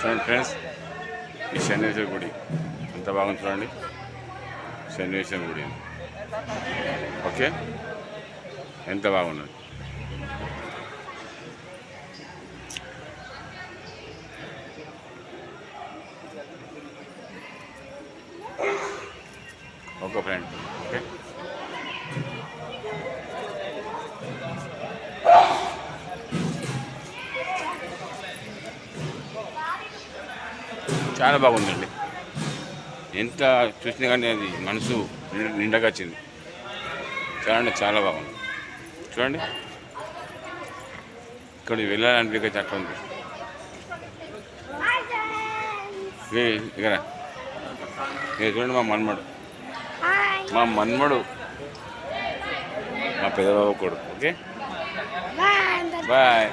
చూడండి ఫ్రెండ్స్, ఈ శనేశ్వర గుడి ఎంత బాగుంది చూడండి. శనేశ్వర గుడి ఓకే, ఎంత బాగున్నది. ఓకే ఫ్రెండ్, ఓకే చాలా బాగుందండి. ఎంత చూసినా కానీ అది మనసు నిండగా వచ్చింది. చాలా అంటే చాలా బాగుంది. చూడండి, ఇక్కడ వెళ్ళాలనిపించే అట్లా ఉంది. ఇక్కడ చూడండి, మా మన్మడు మా పెద్దబాబు కొడుకు. Okay bye.